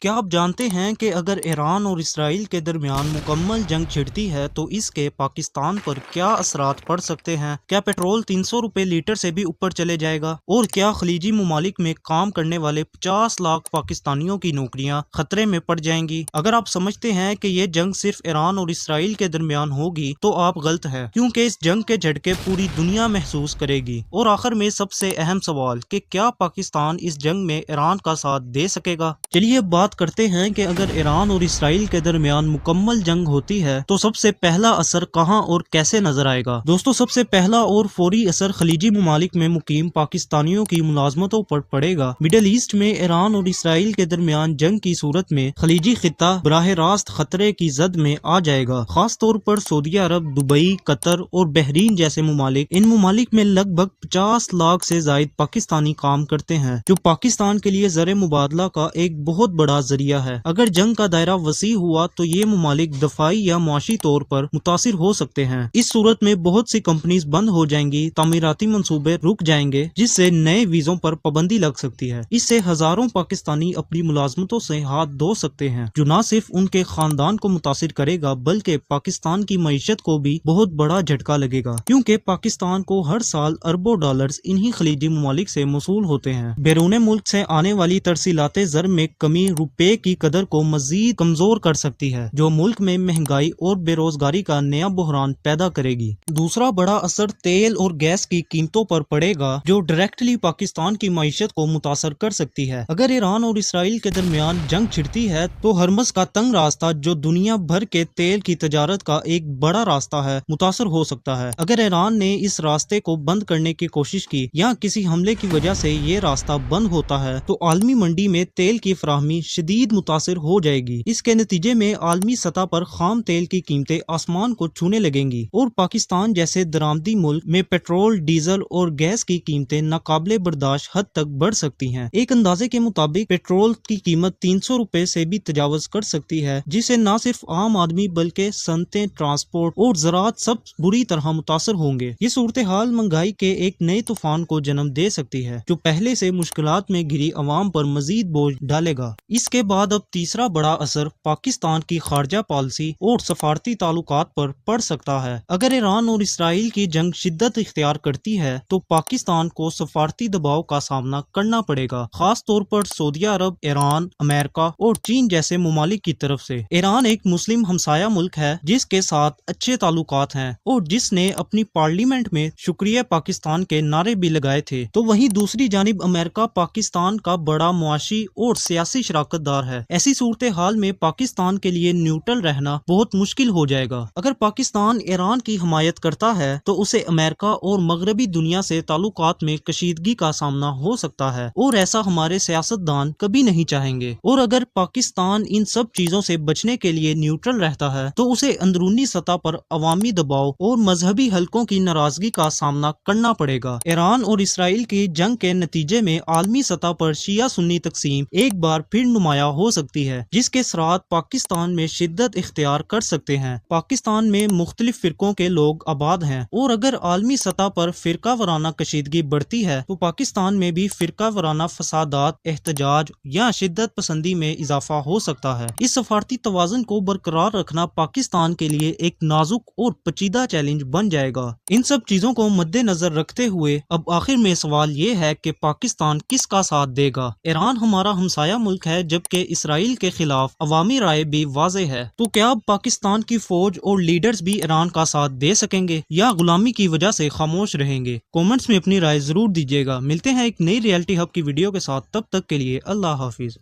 کیا آپ جانتے ہیں کہ اگر ایران اور اسرائیل کے درمیان مکمل جنگ چھڑتی ہے تو اس کے پاکستان پر کیا اثرات پڑ سکتے ہیں؟ کیا پیٹرول 300 روپے لیٹر سے بھی اوپر چلے جائے گا؟ اور کیا خلیجی ممالک میں کام کرنے والے 50 لاکھ پاکستانیوں کی نوکریاں خطرے میں پڑ جائیں گی؟ اگر آپ سمجھتے ہیں کہ یہ جنگ صرف ایران اور اسرائیل کے درمیان ہوگی تو آپ غلط ہے، کیونکہ اس جنگ کے جھٹکے پوری دنیا محسوس کرے گی۔ اور آخر میں سب سے اہم سوال کہ کیا پاکستان اس جنگ میں ایران کا ساتھ دے سکے گا؟ چلیے بات کرتے ہیں کہ اگر ایران اور اسرائیل کے درمیان مکمل جنگ ہوتی ہے تو سب سے پہلا اثر کہاں اور کیسے نظر آئے گا؟ دوستو، سب سے پہلا اور فوری اثر خلیجی ممالک میں مقیم پاکستانیوں کی ملازمتوں پر پڑے گا۔ مڈل ایسٹ میں ایران اور اسرائیل کے درمیان جنگ کی صورت میں خلیجی خطہ براہ راست خطرے کی زد میں آ جائے گا، خاص طور پر سعودی عرب، دبئی، قطر اور بحرین جیسے ممالک۔ ان ممالک میں لگ بھگ 50 لاکھ سے زائد پاکستانی کام کرتے ہیں، جو پاکستان کے لیے زر مبادلہ کا ایک بہت بڑا ذریعہ ہے۔ اگر جنگ کا دائرہ وسیع ہوا تو یہ ممالک دفاعی یا معاشی طور پر متاثر ہو سکتے ہیں۔ اس صورت میں بہت سی کمپنیز بند ہو جائیں گی، تعمیراتی منصوبے رک جائیں گے، جس سے نئے ویزوں پر پابندی لگ سکتی ہے۔ اس سے ہزاروں پاکستانی اپنی ملازمتوں سے ہاتھ دھو سکتے ہیں، جو نہ صرف ان کے خاندان کو متاثر کرے گا بلکہ پاکستان کی معیشت کو بھی بہت بڑا جھٹکا لگے گا، کیونکہ پاکستان کو ہر سال اربوں ڈالرز انہی خلیجی ممالک سے موصول ہوتے ہیں۔ بیرون ملک سے آنے والی ترسیلات زر میں کمی روپے کی قدر کو مزید کمزور کر سکتی ہے، جو ملک میں مہنگائی اور بے روزگاری کا نیا بحران پیدا کرے گی۔ دوسرا بڑا اثر تیل اور گیس کی قیمتوں پر پڑے گا، جو ڈائریکٹلی پاکستان کی معیشت کو متاثر کر سکتی ہے۔ اگر ایران اور اسرائیل کے درمیان جنگ چھڑتی ہے تو ہرمز کا تنگ راستہ، جو دنیا بھر کے تیل کی تجارت کا ایک بڑا راستہ ہے، متاثر ہو سکتا ہے۔ اگر ایران نے اس راستے کو بند کرنے کی کوشش کی یا کسی حملے کی وجہ سے یہ راستہ بند ہوتا ہے تو عالمی منڈی میں تیل کی فراہمی شدید متاثر ہو جائے گی۔ اس کے نتیجے میں عالمی سطح پر خام تیل کی قیمتیں آسمان کو چھونے لگیں گی اور پاکستان جیسے درآمدی ملک میں پیٹرول، ڈیزل اور گیس کی قیمتیں ناقابل برداشت حد تک بڑھ سکتی ہیں۔ ایک اندازے کے مطابق پیٹرول کی قیمت 300 روپے سے بھی تجاوز کر سکتی ہے، جسے نہ صرف عام آدمی بلکہ صنعتیں، ٹرانسپورٹ اور زراعت سب بری طرح متاثر ہوں گے۔ یہ صورتحال مہنگائی کے ایک نئے طوفان کو جنم دے سکتی ہے، جو پہلے سے مشکلات میں گھری عوام پر مزید بوجھ ڈالے گا۔ اس کے بعد اب تیسرا بڑا اثر پاکستان کی خارجہ پالیسی اور سفارتی تعلقات پر پڑ سکتا ہے۔ اگر ایران اور اسرائیل کی جنگ شدت اختیار کرتی ہے تو پاکستان کو سفارتی دباؤ کا سامنا کرنا پڑے گا، خاص طور پر سعودی عرب، ایران، امریکہ اور چین جیسے ممالک کی طرف سے۔ ایران ایک مسلم ہمسایہ ملک ہے جس کے ساتھ اچھے تعلقات ہیں اور جس نے اپنی پارلیمنٹ میں شکریہ پاکستان کے نعرے بھی لگائے تھے، تو وہیں دوسری جانب امریکہ پاکستان کا بڑا معاشی اور سیاسی شراکت دار ہے۔ ایسی صورتحال میں پاکستان کے لیے نیوٹرل رہنا بہت مشکل ہو جائے گا۔ اگر پاکستان ایران کی حمایت کرتا ہے تو اسے امریکہ اور مغربی دنیا سے تعلقات میں کشیدگی کا سامنا ہو سکتا ہے، اور ایسا ہمارے سیاستدان کبھی نہیں چاہیں گے۔ اور اگر پاکستان ان سب چیزوں سے بچنے کے لیے نیوٹرل رہتا ہے تو اسے اندرونی سطح پر عوامی دباؤ اور مذہبی حلقوں کی ناراضگی کا سامنا کرنا پڑے گا۔ ایران اور اسرائیل کی جنگ کے نتیجے میں عالمی سطح پر شیعہ سنی تقسیم ایک بار پھر نمایاں ہو سکتی ہے، جس کے اثرات پاکستان میں شدت اختیار کر سکتے ہیں۔ پاکستان میں مختلف فرقوں کے لوگ آباد ہیں، اور اگر عالمی سطح پر فرقہ وارانہ کشیدگی بڑھتی ہے تو پاکستان میں بھی فرقہ وارانہ فسادات، احتجاج یا شدت پسندی میں اضافہ ہو سکتا ہے۔ اس سفارتی توازن کو برقرار رکھنا پاکستان کے لیے ایک نازک اور پیچیدہ چیلنج بن جائے گا۔ ان سب چیزوں کو مد نظر رکھتے ہوئے اب آخر میں سوال یہ ہے کہ پاکستان کس کا ساتھ دے گا؟ ایران ہمارا ہمسایہ ملک ہے، جبکہ اسرائیل کے خلاف عوامی رائے بھی واضح ہے، تو کیا اب پاکستان کی فوج اور لیڈرز بھی ایران کا ساتھ دے سکیں گے یا غلامی کی وجہ سے خاموش رہیں گے؟ کومنٹس میں اپنی رائے ضرور دیجیے گا۔ ملتے ہیں ایک نئی ریئلٹی ہب کی ویڈیو کے ساتھ، تب تک کے لیے اللہ حافظ۔